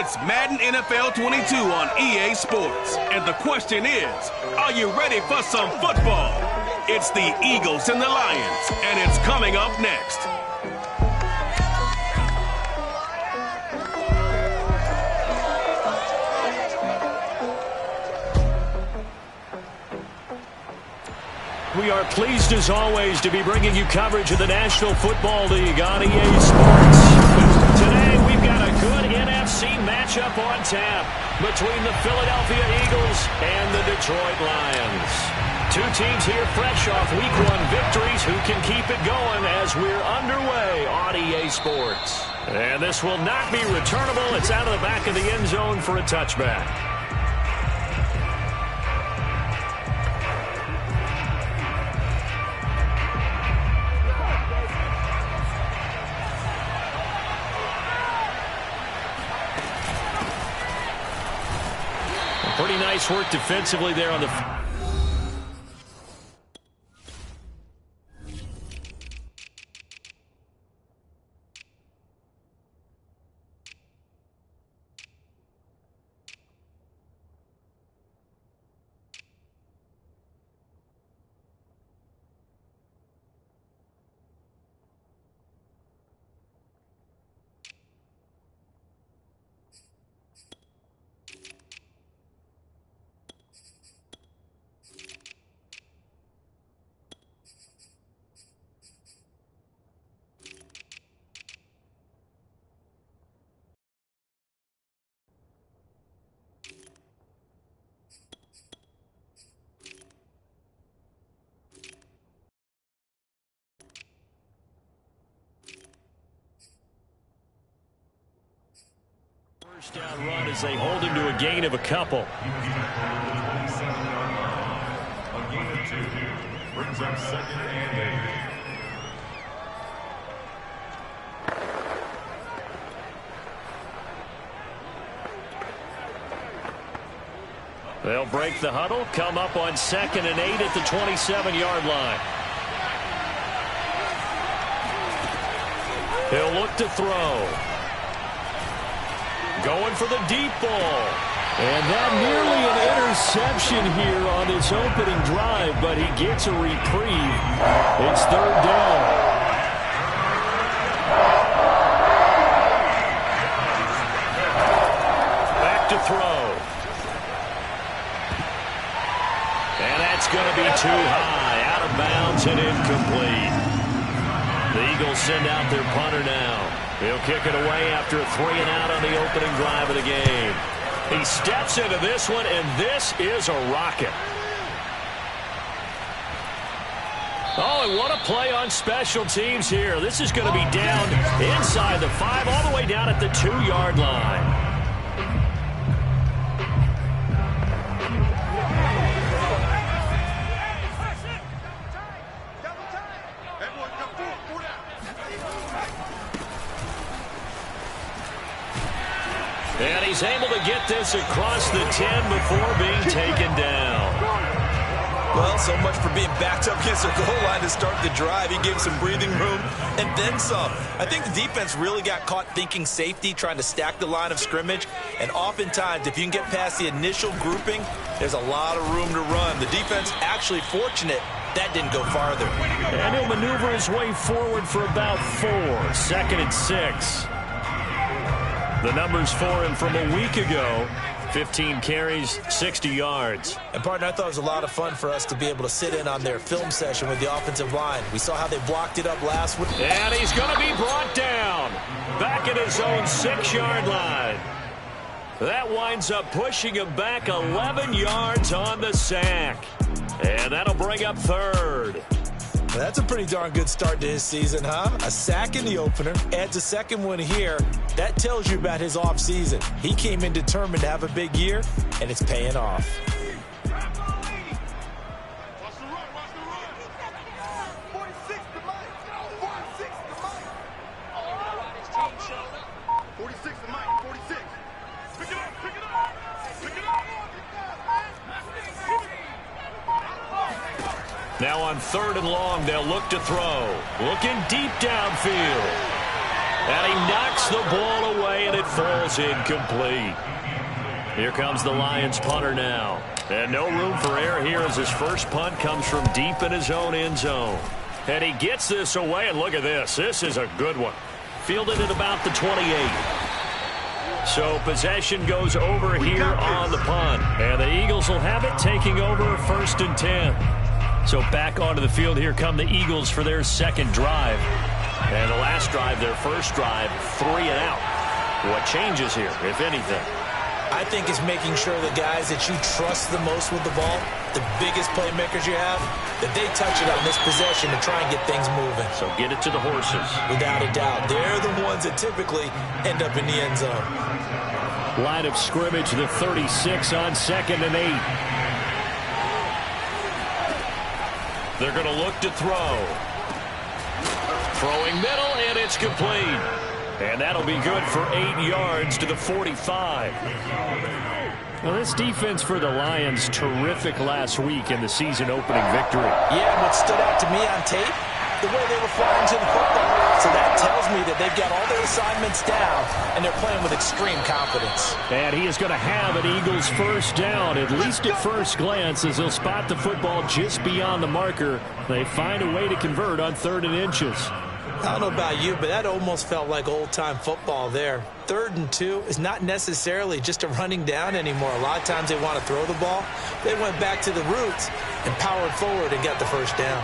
It's Madden NFL 22 on EA Sports. And the question is, are you ready for some football? It's the Eagles and the Lions, and it's coming up next. We are pleased, as always, to be bringing you coverage of the National Football League on EA Sports. Today, we've got a good NFC matchup on tap between the Philadelphia Eagles and the Detroit Lions. Two teams here fresh off Week 1 victories who can keep it going as we're underway on EA Sports. And this will not be returnable. It's out of the back of the end zone for a touchback. Pretty nice work defensively there on the... First down run as they hold him to a gain of a couple. A gain of 2 brings up 2nd and 8. They'll break the huddle, come up on 2nd and 8 at the 27-yard line. He'll look to throw. Going for the deep ball. And that nearly an interception here on his opening drive, but he gets a reprieve. It's 3rd down. Back to throw. And that's going to be too high. Out of bounds and incomplete. The Eagles send out their punter now. He'll kick it away after a 3-and-out on the opening drive of the game. He steps into this one, and this is a rocket. Oh, and what a play on special teams here. This is going to be down inside the 5, all the way down at the 2-yard line. And he's able to get this across the 10 before being taken down. Well, so much for being backed up against the goal line to start the drive. He gave some breathing room and then some. I think the defense really got caught thinking safety, trying to stack the line of scrimmage. And oftentimes, if you can get past the initial grouping, there's a lot of room to run. The defense actually fortunate that didn't go farther. And he'll maneuver his way forward for about 4. 2nd and 6. The numbers for him from a week ago, 15 carries, 60 yards. And, partner, I thought it was a lot of fun for us to be able to sit in on their film session with the offensive line. We saw how they blocked it up last week. And he's going to be brought down back at his own 6-yard line. That winds up pushing him back 11 yards on the sack. And that'll bring up 3rd. That's a pretty darn good start to his season, huh? A sack in the opener, adds a 2nd one here. That tells you about his offseason. He came in determined to have a big year, and it's paying off. Now on 3rd and long, they'll look to throw. Looking deep downfield. And he knocks the ball away, and it falls incomplete. Here comes the Lions punter now. And no room for error here as his first punt comes from deep in his own end zone. And he gets this away, and look at this. This is a good one. Fielded at about the 28. So possession goes over here on the punt. And the Eagles will have it, taking over 1st and 10. So back onto the field, here come the Eagles for their second drive. And the last drive, their first drive, 3 and out. What changes here, if anything? I think it's making sure the guys that you trust the most with the ball, the biggest playmakers you have, that they touch it on this possession to try and get things moving. So get it to the horses. Without a doubt. They're the ones that typically end up in the end zone. Line of scrimmage, the 36 on 2nd and 8. They're going to look to throw. Throwing middle, and it's complete. And that'll be good for 8 yards to the 45. Well, this defense for the Lions, terrific last week in the season-opening victory. Yeah, what stood out to me on tape, the way they were flying to the football. So that tells me that they've got all their assignments down, and they're playing with extreme confidence. And he is going to have an Eagles first down, at least at first glance, as they'll spot the football just beyond the marker. They find a way to convert on 3rd and inches. I don't know about you, but that almost felt like old-time football there. 3rd and 2 is not necessarily just a running down anymore. A lot of times they want to throw the ball. They went back to the roots and powered forward and got the first down.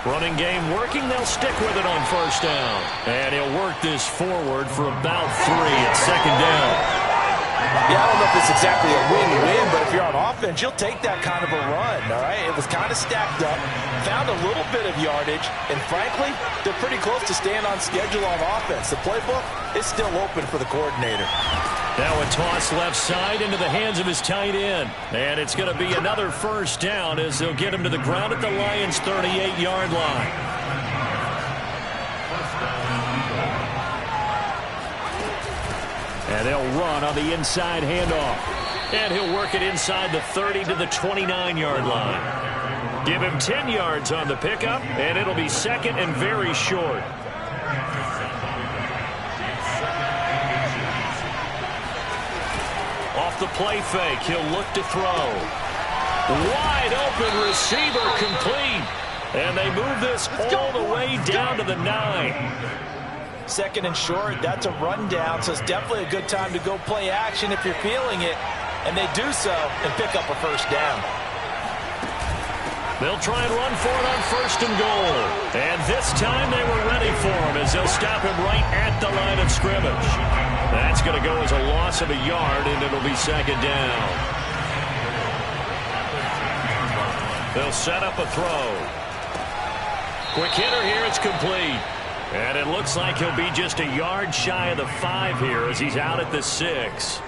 Running game working. They'll stick with it on first down. And he'll work this forward for about 3 at 2nd down. Yeah, I don't know if it's exactly a win-win, but if you're on offense, you'll take that kind of a run, all right? It was kind of stacked up, found a little bit of yardage, and frankly, they're pretty close to staying on schedule on offense. The playbook is still open for the coordinator. Now a toss left side into the hands of his tight end. And it's going to be another first down as they'll get him to the ground at the Lions' 38-yard line. And they'll run on the inside handoff. And he'll work it inside the 30 to the 29-yard line. Give him 10 yards on the pickup, and it'll be 2nd and very short. Off the play fake, he'll look to throw. Wide open receiver complete. And they move this all the way down to the 9. 2nd and short, that's a rundown, so it's definitely a good time to go play action if you're feeling it. And they do so and pick up a first down. They'll try and run for it on 1st and goal. And this time they were ready for him as they'll stop him right at the line of scrimmage. That's going to go as a loss of a yard, and it'll be 2nd down. They'll set up a throw. Quick hitter here, it's complete. And it looks like he'll be just a yard shy of the 5 here as he's out at the 6.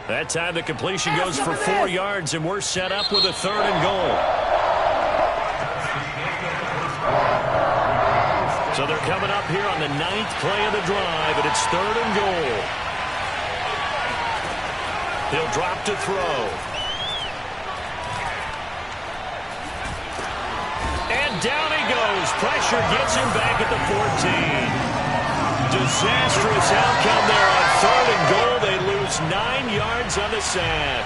That time the completion goes for 4 yards, and we're set up with a 3rd and goal. So they're coming up here on the 9th play of the drive, and it's 3rd and goal. He'll drop to throw. And down he goes. Pressure gets him back at the 14. Disastrous outcome there on 3rd and goal. They lose 9 yards on the sack.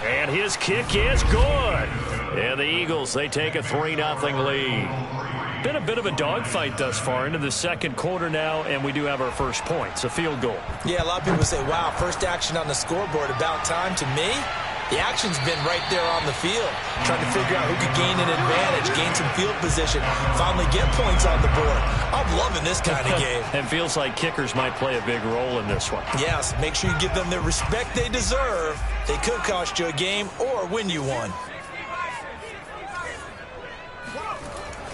And his kick is good. And the Eagles, they take a 3-0 lead. Been a bit of a dogfight thus far into the 2nd quarter now, and we do have our first points, a field goal. Yeah, a lot of people say, wow, first action on the scoreboard, about time. To me, the action's been right there on the field, trying to figure out who could gain an advantage, gain some field position, finally get points on the board. I'm loving this kind of game. And feels like kickers might play a big role in this one. Yes, make sure you give them the respect they deserve. They could cost you a game or win you one.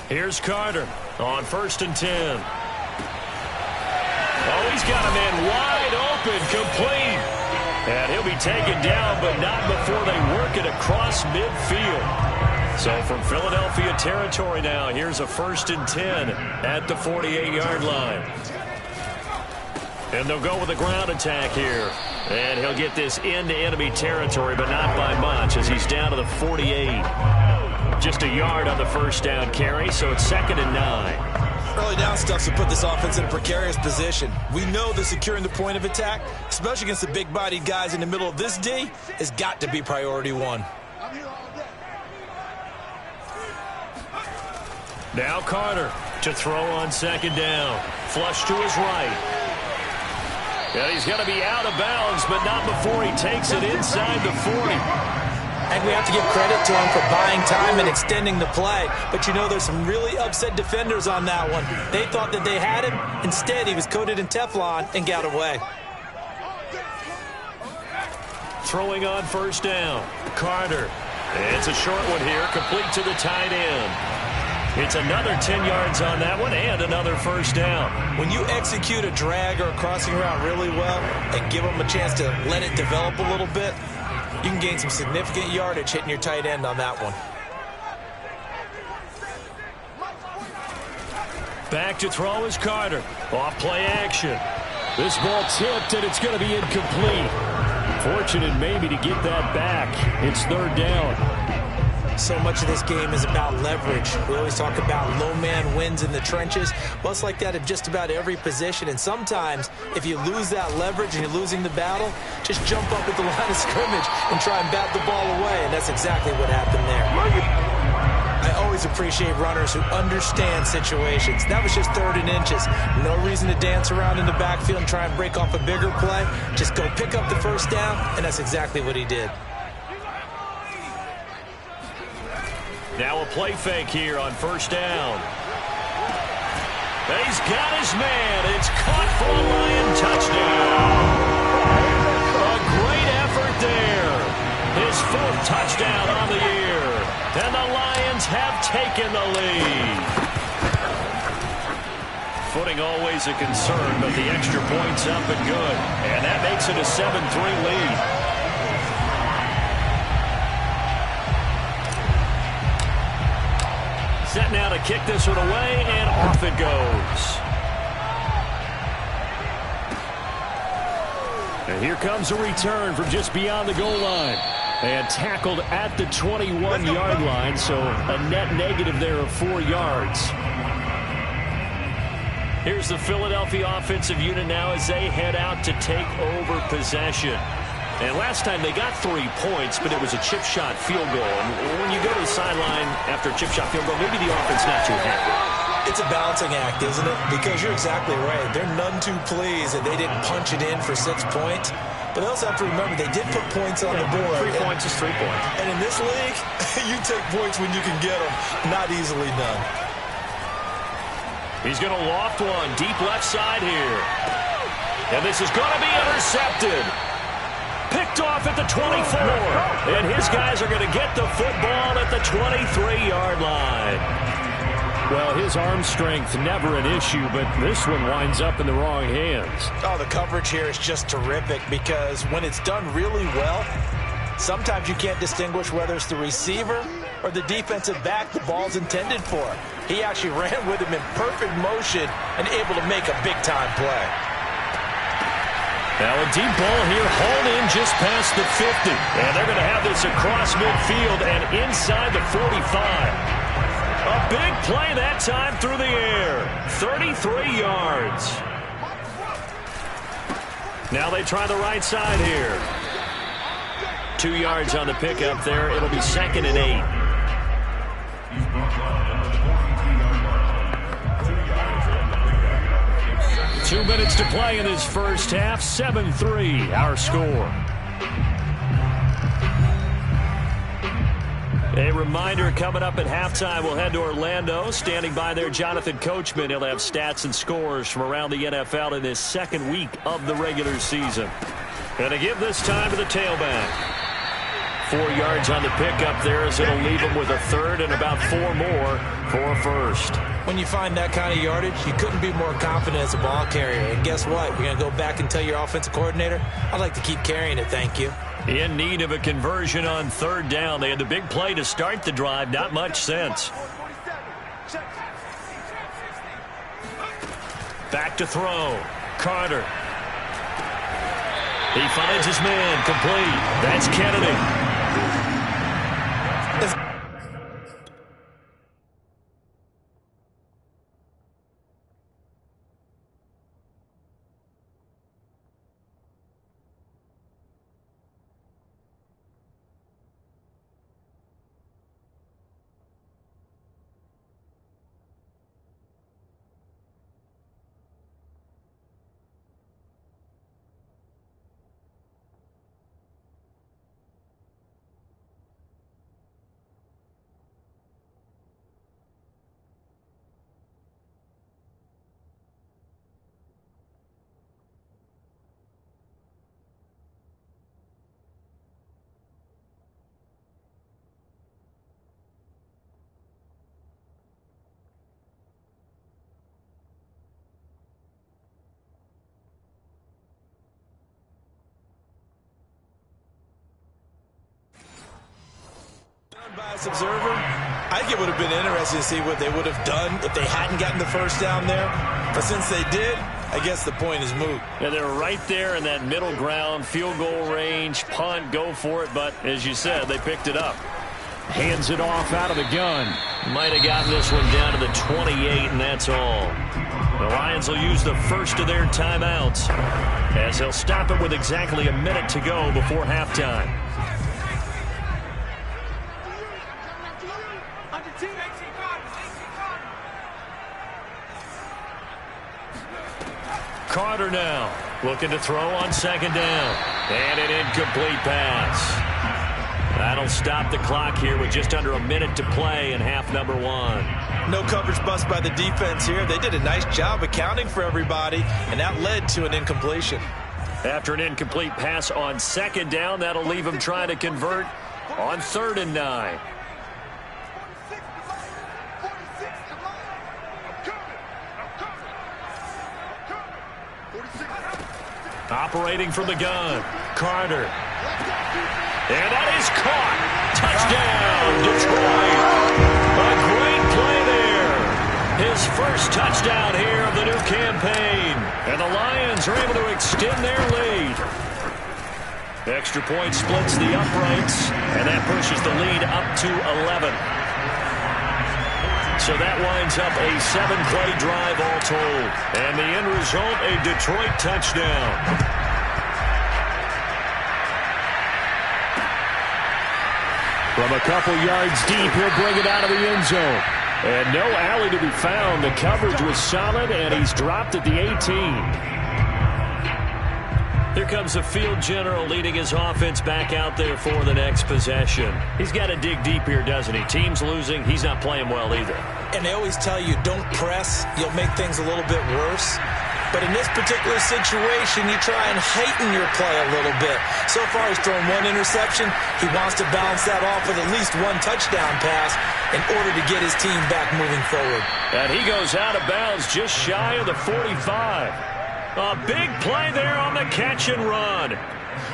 Here's Carter on 1st and 10. Oh, he's got a man wide open, complete. And he'll be taken down, but not before they work it across midfield. So from Philadelphia territory now, here's a 1st and 10 at the 48-yard line. And they'll go with a ground attack here. And he'll get this into enemy territory, but not by much as he's down to the 48. Just a yard on the first down carry, so it's 2nd and 9. Early down stuff to put this offense in a precarious position. We know that securing the point of attack, especially against the big-bodied guys in the middle of this D, has got to be priority one. Now Carter to throw on 2nd down. Flush to his right. And he's going to be out of bounds, but not before he takes it inside the 40. And we have to give credit to him for buying time and extending the play. But you know, there's some really upset defenders on that one. They thought that they had him. Instead, he was coated in Teflon and got away. Throwing on 1st down. Carter. It's a short one here, complete to the tight end. It's another 10 yards on that one and another 1st down. When you execute a drag or a crossing route really well and give them a chance to let it develop a little bit, you can gain some significant yardage hitting your tight end on that one. Back to throw is Carter. Off play action. This ball tipped and it's going to be incomplete. Fortunate maybe to get that back. It's 3rd down. So much of this game is about leverage. We always talk about low man wins in the trenches. Well, it's like that at just about every position. And sometimes, if you lose that leverage and you're losing the battle, just jump up at the line of scrimmage and try and bat the ball away. And that's exactly what happened there. I always appreciate runners who understand situations. That was just 3rd and inches. No reason to dance around in the backfield and try and break off a bigger play. Just go pick up the 1st down, and that's exactly what he did. Now a play fake here on 1st down. He's got his man. It's caught for a Lion touchdown. A great effort there. His 4th touchdown on the year. And the Lions have taken the lead. Footing always a concern, but the extra point's up and good. And that makes it a 7-3 lead. Set now to kick this one away, and off it goes. And here comes a return from just beyond the goal line. And tackled at the 21-yard line, so a net negative there of 4 yards. Here's the Philadelphia offensive unit now as they head out to take over possession. And last time they got 3 points, but it was a chip shot field goal. And when you go to the sideline after a chip shot field goal, maybe the offense not too happy. It's a balancing act, isn't it? Because you're exactly right. They're none too pleased that they didn't punch it in for 6 points. But they also have to remember they did put points on the board. 3 points is 3 points. And in this league, you take points when you can get them. Not easily done. He's going to loft one deep left side here. And this is going to be intercepted. Picked off at the 24. And his guys are going to get the football at the 23-yard line. Well, his arm strength never an issue, but this one winds up in the wrong hands. Oh, the coverage here is just terrific because when it's done really well, sometimes you can't distinguish whether it's the receiver or the defensive back the ball's intended for. He actually ran with him in perfect motion and able to make a big-time play. Now a deep ball here, hauled in just past the 50. And they're going to have this across midfield and inside the 45. A big play that time through the air. 33 yards. Now they try the right side here. 2 yards on the pickup there. It'll be 2nd and 8. 2 minutes to play in this first half. 7-3 our score. A reminder coming up at halftime, we'll head to Orlando. Standing by there, Jonathan Coachman. He'll have stats and scores from around the NFL in this 2nd week of the regular season. And to give this time to the tailback. 4 yards on the pickup there as it'll leave him with a 3rd and about 4 more for a 1st. When you find that kind of yardage, you couldn't be more confident as a ball carrier. And guess what? You're going to go back and tell your offensive coordinator, I'd like to keep carrying it, thank you. In need of a conversion on 3rd down. They had the big play to start the drive. Not much sense. Back to throw. Carter. He finds his man complete. That's Kennedy. Biased observer, I think it would have been interesting to see what they would have done if they hadn't gotten the first down there. But since they did, I guess the point is moot. Yeah, they're right there in that middle ground, field goal range, punt, go for it. But as you said, they picked it up. Hands it off out of the gun. Might have gotten this one down to the 28, and that's all. The Lions will use the first of their timeouts as they'll stop it with exactly a minute to go before halftime. Carter now looking to throw on second down. And an incomplete pass. That'll stop the clock here with just under a minute to play in half number one. No coverage bust by the defense here. They did a nice job accounting for everybody, and that led to an incompletion. After an incomplete pass on second down, that'll leave him trying to convert on 3rd and 9. Operating from the gun, Carter. And that is caught. Touchdown, Detroit. A great play there. His first touchdown here of the new campaign. And the Lions are able to extend their lead. Extra point splits the uprights, and that pushes the lead up to 11. So that winds up a 7-play drive all told. And the end result, a Detroit touchdown. From a couple yards deep, he'll bring it out of the end zone. And no alley to be found. The coverage was solid, and he's dropped at the 18. Here comes the field general leading his offense back out there for the next possession. He's got to dig deep here, doesn't he? Team's losing. He's not playing well either. And they always tell you, don't press. You'll make things a little bit worse. But in this particular situation, you try and heighten your play a little bit. So far, he's thrown one interception. He wants to balance that off with at least one touchdown pass in order to get his team back moving forward. And he goes out of bounds just shy of the 45. A big play there on the catch and run.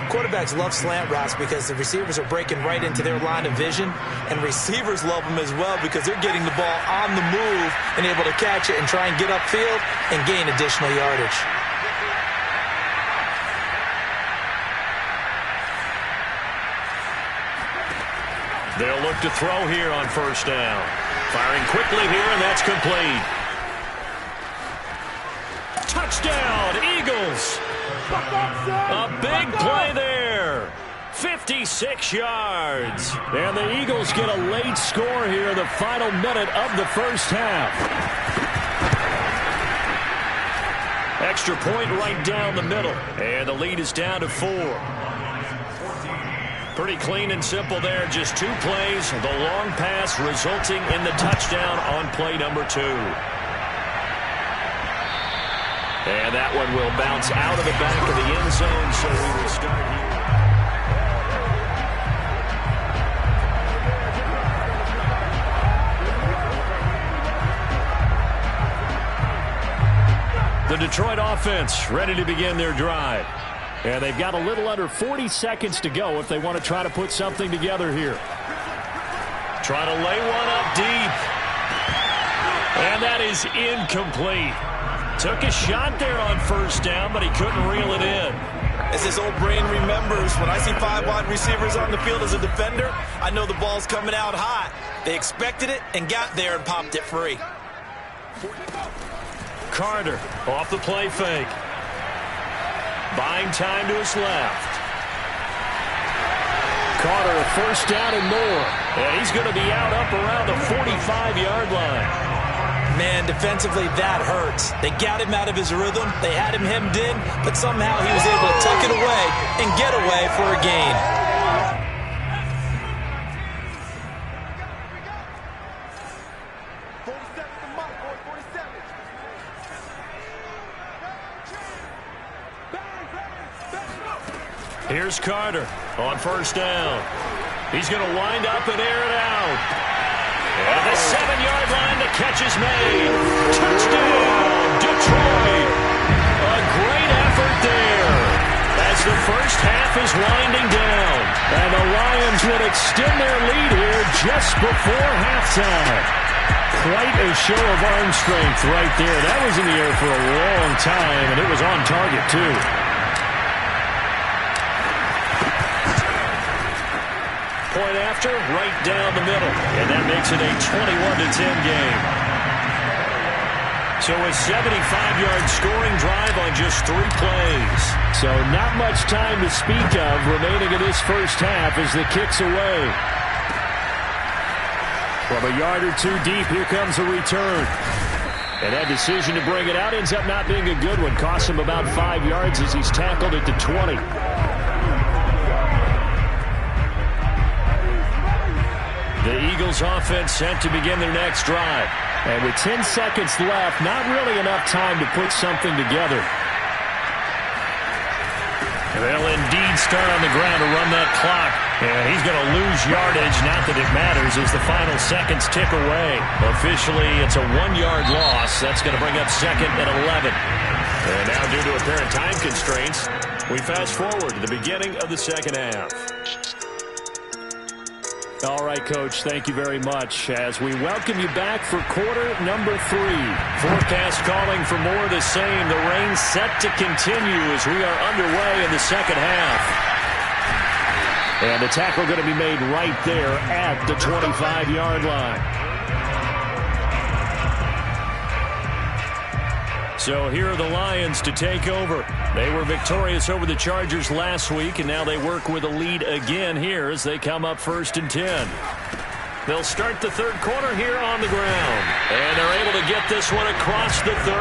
Quarterbacks love slant routes because the receivers are breaking right into their line of vision, and receivers love them as well because they're getting the ball on the move and able to catch it and try and get upfield and gain additional yardage. They'll look to throw here on first down. Firing quickly here, and that's complete. Touchdown, Eagles. A big play there. 56 yards. And the Eagles get a late score here in the final minute of the first half. Extra point right down the middle. And the lead is down to 4. Pretty clean and simple there. Just 2 plays. The long pass resulting in the touchdown on play number 2. And that one will bounce out of the back of the end zone, so we will start here. The Detroit offense ready to begin their drive. And they've got a little under 40 seconds to go if they want to try to put something together here. Try to lay one up deep. And that is incomplete. Took a shot there on first down, but he couldn't reel it in. As his old brain remembers, when I see 5 wide receivers on the field as a defender, I know the ball's coming out hot. They expected it and got there and popped it free. Carter off the play fake. Buying time to his left. Carter a first down and more. And he's going to be out up around the 45-yard line. Man, defensively, that hurts. They got him out of his rhythm. They had him hemmed in, but somehow he was able to tuck it away and get away for a gain. Here's Carter on first down. He's going to wind up and air it out. And the 7-yard line, the catch is made. Touchdown, Detroit. A great effort there as the first half is winding down. And the Lions will extend their lead here just before halftime. Quite a show of arm strength right there. That was in the air for a long time, and it was on target, too. Point after, right down the middle. And that makes it a 21-10 game. So a 75-yard scoring drive on just 3 plays. So not much time to speak of remaining in this first half as the kick's away. From a yard or 2 deep, here comes a return. And that decision to bring it out ends up not being a good one. Costs him about 5 yards as he's tackled at the 20. The Eagles offense set to begin their next drive. And with 10 seconds left, not really enough time to put something together. They'll indeed start on the ground to run that clock. And he's going to lose yardage, not that it matters, as the final seconds tick away. Officially, it's a 1-yard loss. That's going to bring up 2nd and 11. And now, due to apparent time constraints, we fast forward to the beginning of the second half. All right, Coach, thank you very much as we welcome you back for quarter number 3. Forecast calling for more of the same. The rain set to continue as we are underway in the second half. And the tackle going to be made right there at the 25-yard line. So here are the Lions to take over. They were victorious over the Chargers last week, and now they work with a lead again here as they come up 1st and 10. They'll start the third quarter here on the ground, and they're able to get this one across the 35.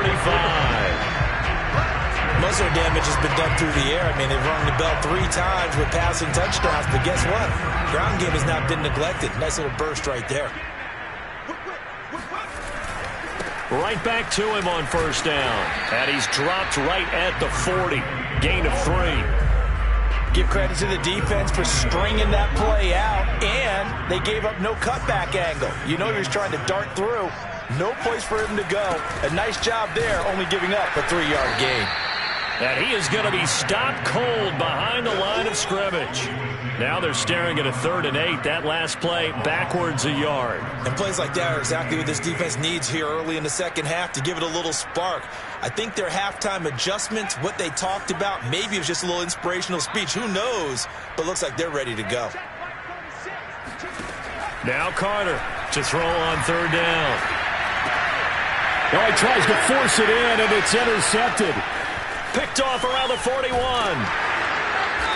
Most of their damage has been done through the air. I mean, they've rung the bell 3 times with passing touchdowns, but guess what? Ground game has not been neglected. Nice little burst right there. Right back to him on first down. And he's dropped right at the 40. Gain of 3. Give credit to the defense for stringing that play out, and they gave up no cutback angle. You know he was trying to dart through. No place for him to go. A nice job there, only giving up a 3-yard gain. And he is going to be stopped cold behind the line of scrimmage. Now they're staring at a 3rd and 8. That last play backwards a yard. And plays like that are exactly what this defense needs here early in the second half to give it a little spark. I think their halftime adjustments, what they talked about, maybe it was just a little inspirational speech. Who knows? But looks like they're ready to go. Now Carter to throw on 3rd down. Oh, he tries to force it in, and it's intercepted. Picked off around the 41.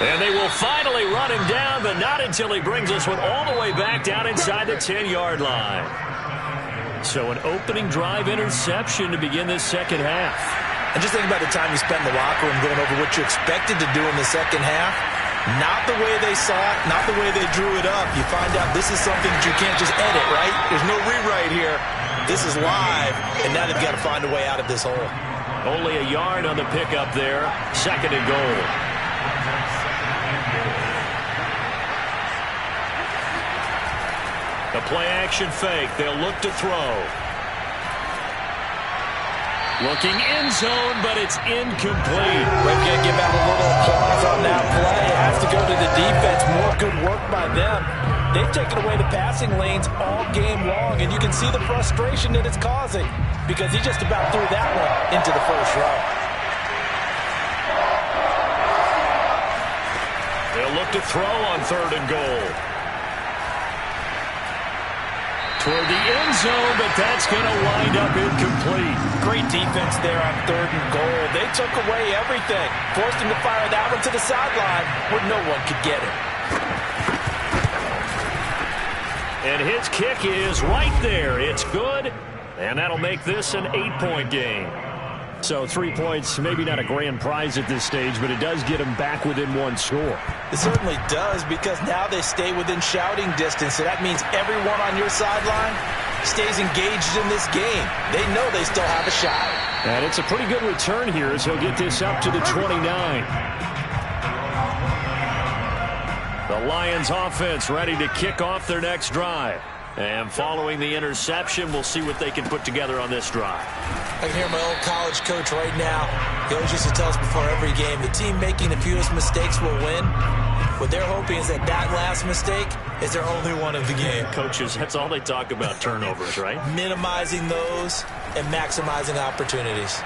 And they will finally run him down, but not until he brings this one all the way back down inside the 10-yard line. So an opening drive interception to begin this second half. And just think about the time you spent in the locker room going over what you expected to do in the second half. Not the way they saw it, not the way they drew it up. You find out this is something that you can't just edit, right? There's no rewrite here. This is live, and now they've got to find a way out of this hole. Only a yard on the pickup there. 2nd and goal. The play-action fake. They'll look to throw. Looking end zone, but it's incomplete. We're going to give out a little applause on that play. It has to go to the defense. More good work by them. They've taken away the passing passing lanes all game long, and you can see the frustration that it's causing because he just about threw that one into the first row. They'll look to throw on 3rd and goal. Toward the end zone, but that's going to wind up incomplete. Great defense there on 3rd and goal. They took away everything. Forced him to fire that one to the sideline where no one could get it. And his kick is right there. It's good, and that'll make this an 8-point game. So 3 points, maybe not a grand prize at this stage, but it does get them back within 1 score. It certainly does, because now they stay within shouting distance, so that means everyone on your sideline stays engaged in this game. They know they still have a shot. And it's a pretty good return here as he'll get this up to the 29. The Lions offense ready to kick off their next drive. And following the interception, we'll see what they can put together on this drive. I can hear my old college coach right now. He always used to tell us before every game, the team making the fewest mistakes will win. What they're hoping is that last mistake is their only one of the game. Coaches, that's all they talk about, turnovers, right? Minimizing those and maximizing opportunities.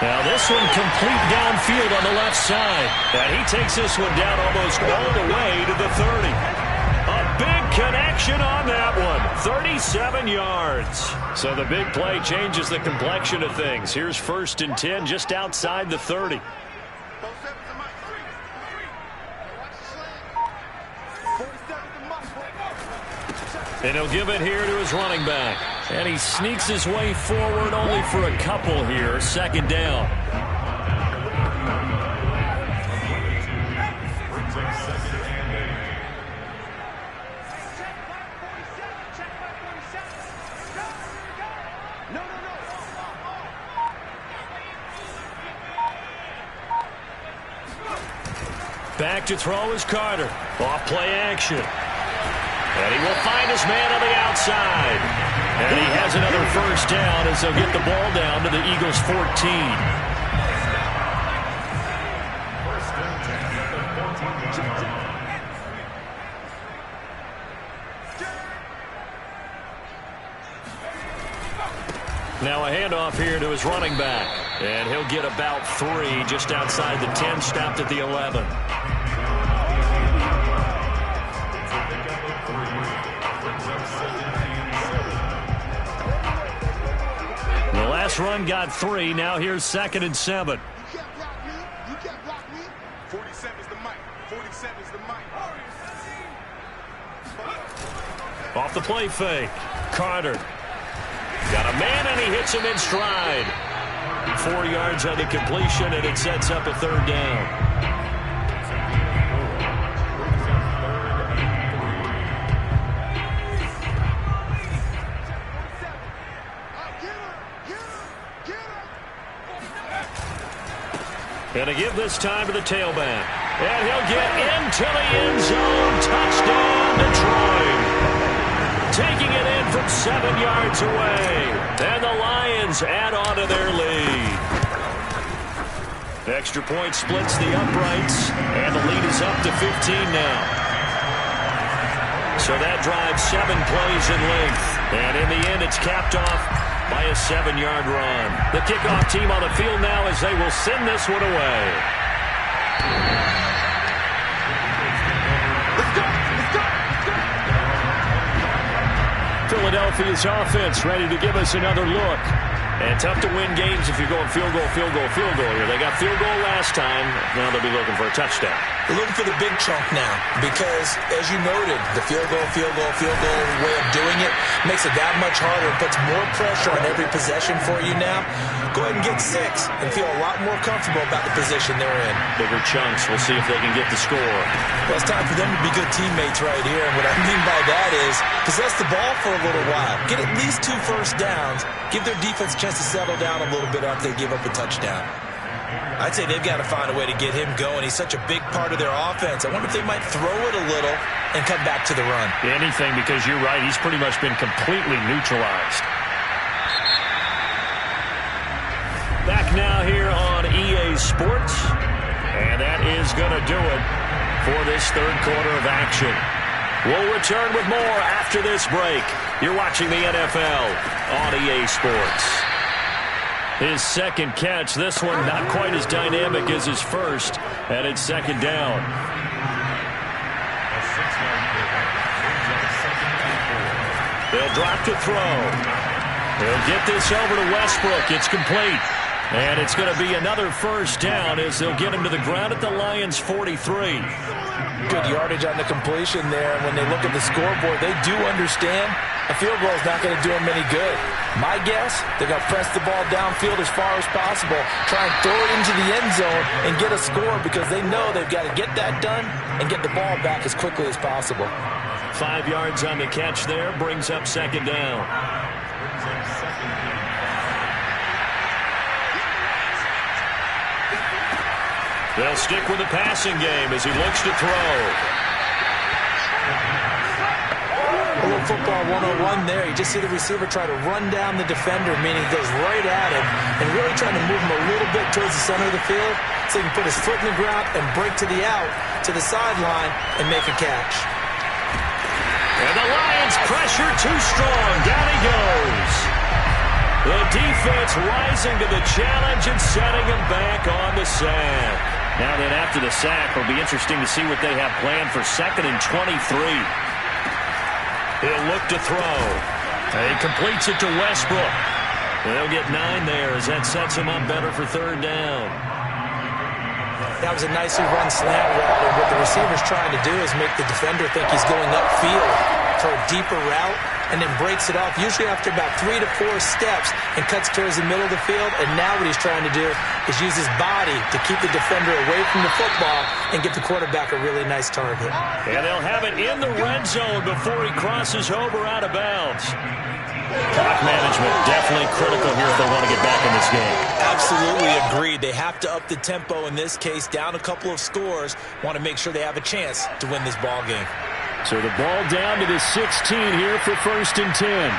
Now this one complete downfield on the left side. And he takes this one down almost all the way to the 30. A big connection on that one. 37 yards. So the big play changes the complexion of things. Here's 1st and 10 just outside the 30. And he'll give it here to his running back. And he sneaks his way forward only for a couple here. 2nd down. Back to throw is Carter. Off play action. And he will find his man on the outside. And he has another 1st down as they'll get the ball down to the Eagles' 14. Now a handoff here to his running back. And he'll get about 3 just outside the 10, stopped at the 11. The last run got 3. Now here's 2nd and 7. You can't block me. You can't block me. 47's the mic. 47's the mic. Off the play fake. Carter. Got a man, and he hits him in stride. 4 yards on the completion, and it sets up a 3rd down. And to give this time to the tailback. And he'll get into the end zone. Touchdown, Detroit. Taking it in from 7 yards away. And the Lions add on to their lead. Extra point splits the uprights. And the lead is up to 15 now. So that drives 7 plays in length. And in the end, it's capped off by a 7-yard run. The kickoff team on the field now as they will send this one away. Philadelphia's offense ready to give us another look. And tough to win games if you're going field goal here. They got field goal last time. Now they'll be looking for a touchdown. They're looking for the big chunk now because, as you noted, the field goal way of doing it makes it that much harder and puts more pressure on every possession for you now. Go ahead and get 6 and feel a lot more comfortable about the position they're in. Bigger chunks. We'll see if they can get the score. Well, it's time for them to be good teammates right here. And what I mean by that is possess the ball for a little while. Get at least 2 first downs. Give their defense a chance to settle down a little bit after they give up a touchdown. I'd say they've got to find a way to get him going. He's such a big part of their offense. I wonder if they might throw it a little and come back to the run. Anything, because you're right. He's pretty much been completely neutralized. Back now here on EA Sports. And that is going to do it for this 3rd quarter of action. We'll return with more after this break. You're watching the NFL on EA Sports. His second catch, this one not quite as dynamic as his first, and it's second down. They'll drop to throw. They'll get this over to Westbrook. It's complete. And it's going to be another first down as they'll get him to the ground at the Lions' 43. Good yardage on the completion there. When they look at the scoreboard, they do understand a field goal is not going to do them any good. My guess, they're going to press the ball downfield as far as possible, try and throw it into the end zone and get a score because they know they've got to get that done and get the ball back as quickly as possible. 5 yards on the catch there, brings up second down. They'll stick with the passing game as he looks to throw. A little football 101 there. You just see the receiver try to run down the defender, meaning he goes right at him and really trying to move him a little bit towards the center of the field so he can put his foot in the ground and break to the out, to the sideline, and make a catch. And the Lions pressure too strong. Down he goes. The defense rising to the challenge and setting him back on the sack. Now then, after the sack, it'll be interesting to see what they have planned for 2nd and 23. He'll look to throw. He completes it to Westbrook. They'll get 9 there as that sets him up better for 3rd down. That was a nicely run slant route, and what the receiver's trying to do is make the defender think he's going upfield for a deeper route, and then breaks it off, usually after about 3 to 4 steps, and cuts towards the middle of the field. And now what he's trying to do is use his body to keep the defender away from the football and get the quarterback a really nice target. And they'll have it in the red zone before he crosses over out of bounds. Clock management definitely critical here if they want to get back in this game. Absolutely agreed. They have to up the tempo in this case, down a couple of scores. Want to make sure they have a chance to win this ball game. So the ball down to the 16 here for 1st and 10.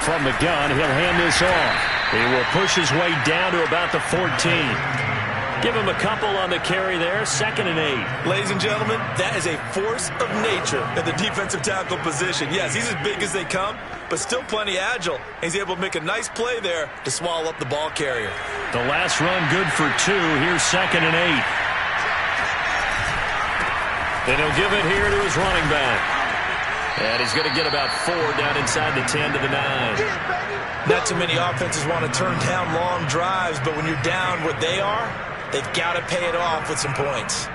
From the gun, he'll hand this off. He will push his way down to about the 14. Give him a couple on the carry there, 2nd and 8. Ladies and gentlemen, that is a force of nature at the defensive tackle position. Yes, he's as big as they come, but still plenty agile. He's able to make a nice play there to swallow up the ball carrier. The last run good for 2. Here's 2nd and 8. And he'll give it here to his running back. And he's going to get about 4 down inside the 10 to the 9. Not too many offenses want to turn down long drives, but when you're down what they are, they've got to pay it off with some points.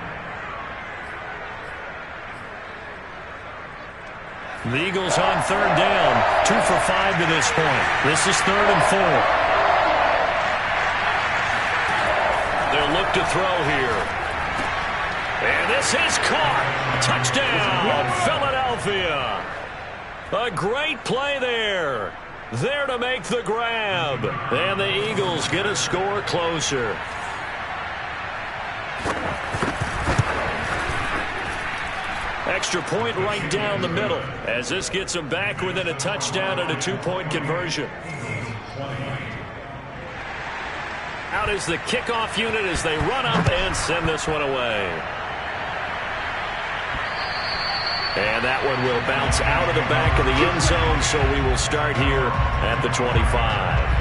The Eagles on 3rd down. 2 for 5 to this point. This is 3rd and 4. They'll look to throw here. And this is caught. Touchdown, Philadelphia. A great play there. There to make the grab. And the Eagles get a score closer. Extra point right down the middle as this gets them back within a touchdown and a 2-point conversion. Out is the kickoff unit as they run up and send this one away. And that one will bounce out of the back of the end zone, so we will start here at the 25.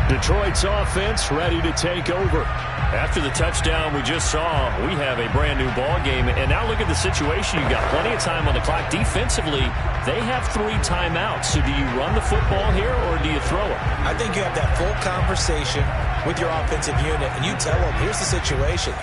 Detroit's offense ready to take over. After the touchdown we just saw, we have a brand new ball game. And now look at the situation. You've got plenty of time on the clock. Defensively, they have 3 timeouts. So do you run the football here or do you throw it? I think you have that full conversation with your offensive unit, and you tell them, here's the situation.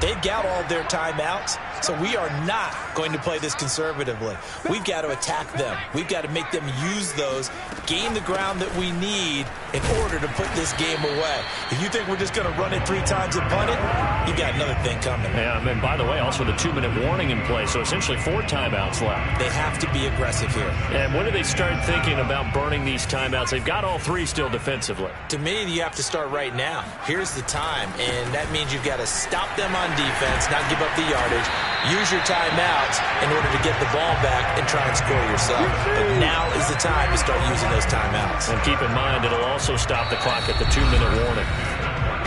They've got all their timeouts, so we are not going to play this conservatively. We've got to attack them. We've got to make them use those, gain the ground that we need in order to put this game away. If you think we're just going to run it 3 times and punt it, you've got another thing coming. Yeah, and by the way, also the 2-minute warning in play, so essentially 4 timeouts left. They have to be aggressive here. And when do they start thinking about burning these timeouts? They've got all 3 still defensively. To me, you have to start right now. Here's the time, and that means you've got to stop them on defense, not give up the yardage, use your timeouts in order to get the ball back and try and score yourself. But now is the time to start using those timeouts. And keep in mind, it'll also stop the clock at the 2-minute warning.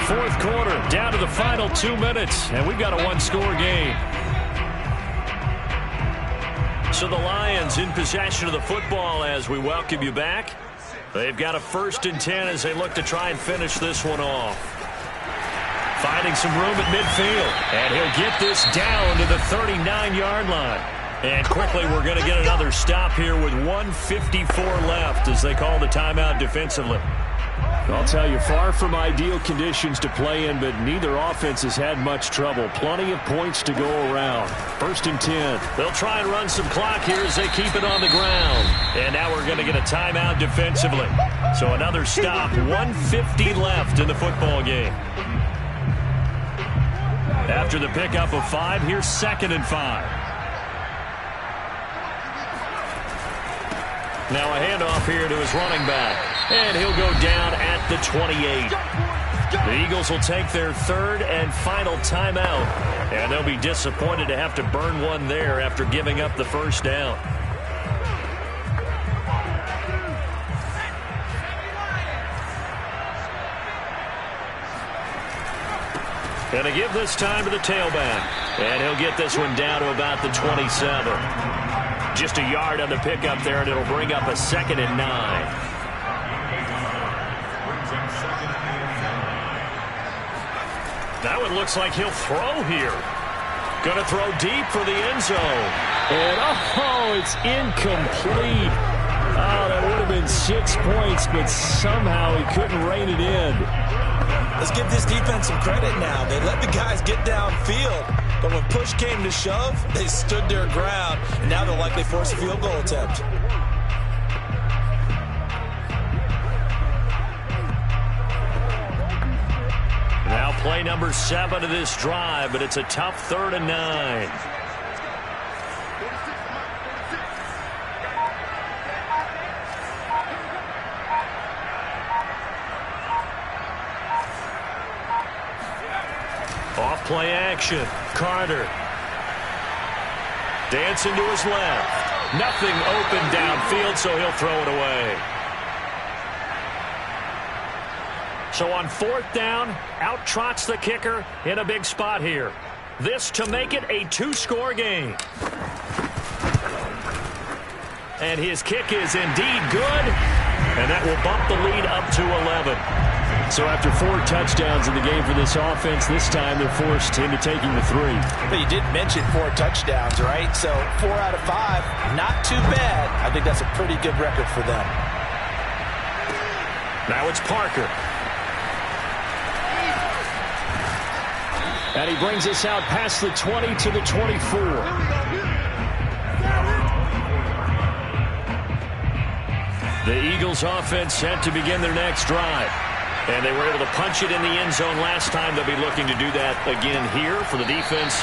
4th quarter, down to the final 2 minutes, and we've got a 1-score game. So the Lions in possession of the football as we welcome you back. They've got a 1st and 10 as they look to try and finish this one off. Finding some room at midfield. And he'll get this down to the 39-yard line. And quickly we're going to get another stop here with 1:54 left as they call the timeout defensively. I'll tell you, far from ideal conditions to play in, but neither offense has had much trouble. Plenty of points to go around. 1st and 10. They'll try and run some clock here as they keep it on the ground. And now we're going to get a timeout defensively. So another stop, 1:50 left in the football game. After the pickup of 5, here's 2nd and 5. Now a handoff here to his running back. And he'll go down at the 28. The Eagles will take their 3rd and final timeout. And they'll be disappointed to have to burn one there after giving up the 1st down. Going to give this time to the tailback. And he'll get this one down to about the 27. Just a yard on the pickup there, and it'll bring up a 2nd and 9. That one looks like he'll throw here. Going to throw deep for the end zone. And, it's incomplete. Oh, that would have been 6 points, but somehow he couldn't rein it in. Let's give this defense some credit now. They let the guys get downfield. But when push came to shove, they stood their ground, and now they'll likely force a field goal attempt. Now play number 7 of this drive, but it's a tough 3rd and 9. Off play action. Carter. Dancing to his left. Nothing open downfield, so he'll throw it away. So on 4th down, out trots the kicker in a big spot here. This to make it a 2-score game. And his kick is indeed good. And that will bump the lead up to 11. So after 4 touchdowns in the game for this offense, this time they're forced into taking the 3. But you did mention 4 touchdowns, right? So 4 out of 5, not too bad. I think that's a pretty good record for them. Now it's Parker. And he brings us out past the 20 to the 24. The Eagles offense set to begin their next drive. And they were able to punch it in the end zone last time. They'll be looking to do that again here for the defense.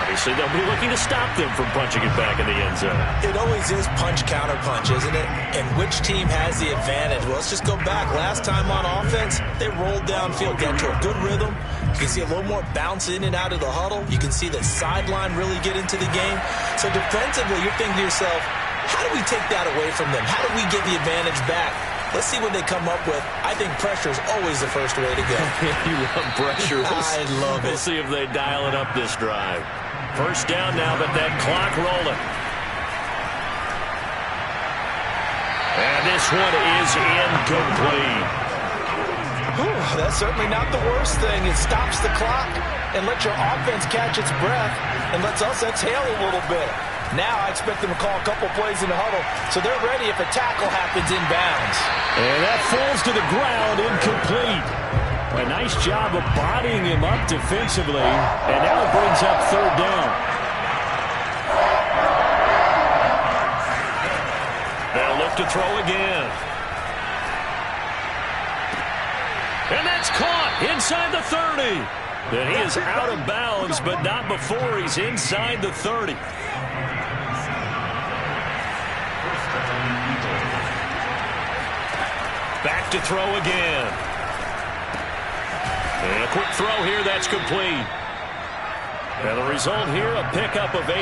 Obviously, they'll be looking to stop them from punching it back in the end zone. It always is punch, counter punch, isn't it? And which team has the advantage? Well, let's just go back. Last time on offense, they rolled downfield, got to a good rhythm. You can see a little more bounce in and out of the huddle. You can see the sideline really get into the game. So defensively, you're thinking to yourself, how do we take that away from them? How do we get the advantage back? Let's see what they come up with. I think pressure is always the first way to go. You love pressure. I love it. We'll see if they dial it up this drive. 1st down now, but that clock rolling. And this one is incomplete. That's certainly not the worst thing. It stops the clock and lets your offense catch its breath and lets us exhale a little bit. Now I expect them to call a couple plays in the huddle, so they're ready if a tackle happens inbounds. And that falls to the ground, incomplete. A nice job of bodying him up defensively, and now it brings up 3rd down. They'll look to throw again. And that's caught inside the 30. And he is out of bounds, but not before he's inside the 30. Back to throw again. And a quick throw here, that's complete. And the result here, a pickup of 8.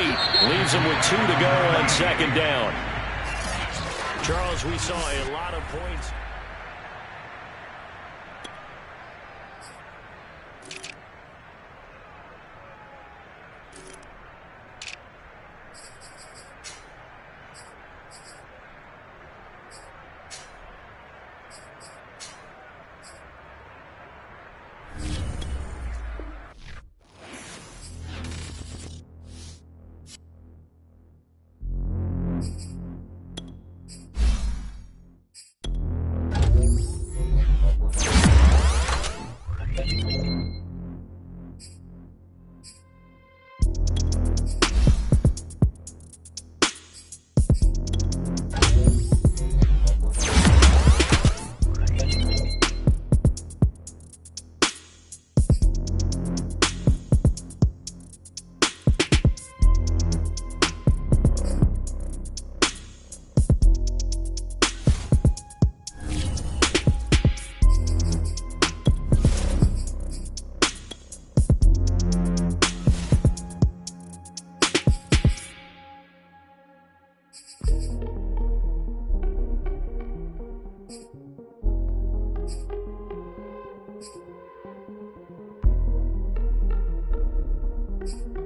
Leaves him with 2 to go on 2nd down. Charles, we saw a lot of points. you.